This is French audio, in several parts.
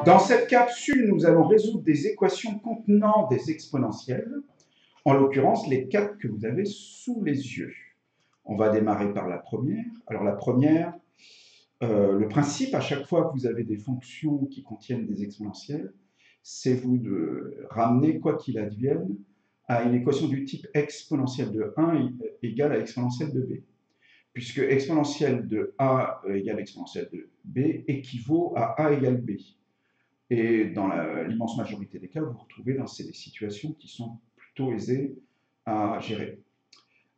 Dans cette capsule, nous allons résoudre des équations contenant des exponentielles, en l'occurrence les 4 que vous avez sous les yeux. On va démarrer par la première. Alors la première, le principe à chaque fois que vous avez des fonctions qui contiennent des exponentielles, c'est vous de ramener, quoi qu'il advienne, à une équation du type exponentielle de 1 égale à exponentielle de b. Puisque exponentielle de a égale exponentielle de b équivaut à a égale b. Et dans l'immense majorité des cas, vous vous retrouvez dans ces situations qui sont plutôt aisées à gérer.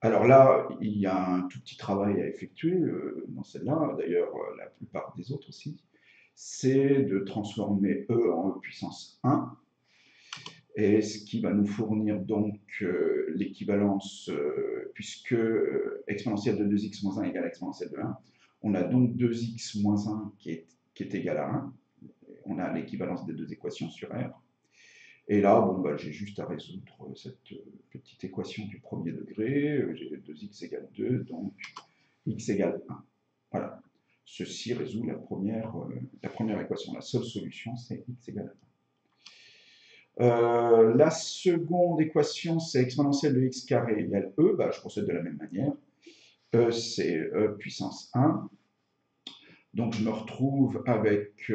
Alors là, il y a un tout petit travail à effectuer dans celle-là, d'ailleurs la plupart des autres aussi, c'est de transformer e en e puissance 1, et ce qui va nous fournir donc l'équivalence, puisque exponentielle de 2x moins 1 égale exponentielle de 1, on a donc 2x moins 1 qui est égal à 1. On a l'équivalence des deux équations sur R. Et là, bon, j'ai juste à résoudre cette petite équation du premier degré. J'ai 2x égale 2, donc x égale 1. Voilà. Ceci résout la première équation. La seule solution, c'est x égale 1. La seconde équation, c'est exponentielle de x carré égale e. Je procède de la même manière. E, c'est e puissance 1. Donc, je me retrouve avec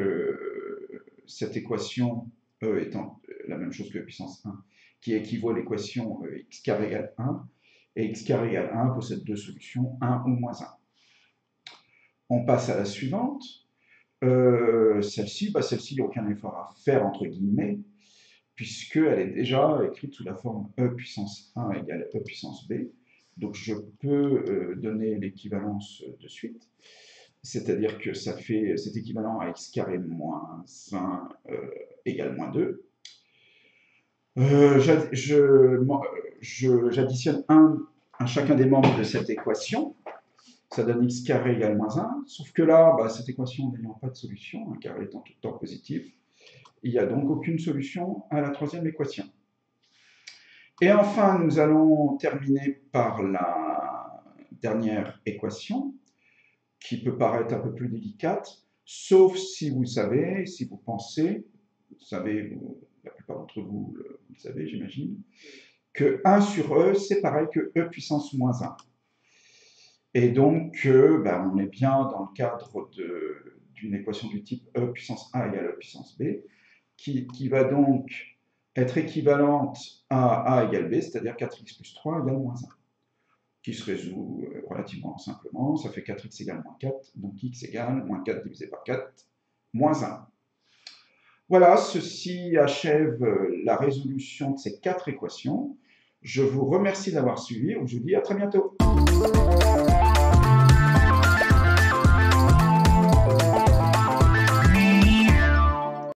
cette équation, E étant la même chose que puissance 1, qui équivaut à l'équation x carré égale 1, et x carré égale 1 possède deux solutions, 1 ou moins 1. On passe à la suivante. Celle-ci, il n'y a aucun effort à faire, entre guillemets, puisqu'elle est déjà écrite sous la forme e puissance 1 égale e puissance b. Donc, je peux donner l'équivalence de suite. C'est-à-dire que ça fait cet équivalent à x carré moins 1 égale moins 2. J'additionne 1 à chacun des membres de cette équation. Ça donne x carré égale moins 1. Sauf que là, cette équation n'ayant pas de solution, un carré étant tout le temps positif, il n'y a donc aucune solution à la troisième équation. Et enfin, nous allons terminer par la dernière équation, qui peut paraître un peu plus délicate, sauf si vous savez, si vous pensez, vous savez, la plupart d'entre vous le savez, j'imagine, que 1 sur e, c'est pareil que e puissance moins 1. Et donc, on est bien dans le cadre d'une équation du type e puissance a égale e puissance b, qui va donc être équivalente à a égale b, c'est-à-dire 4x plus 3 égale moins 1. Qui se résout relativement simplement. Ça fait 4x égale moins 4, donc x égale moins 4 divisé par 4, moins 1. Voilà, ceci achève la résolution de ces 4 équations. Je vous remercie d'avoir suivi. Je vous dis à très bientôt.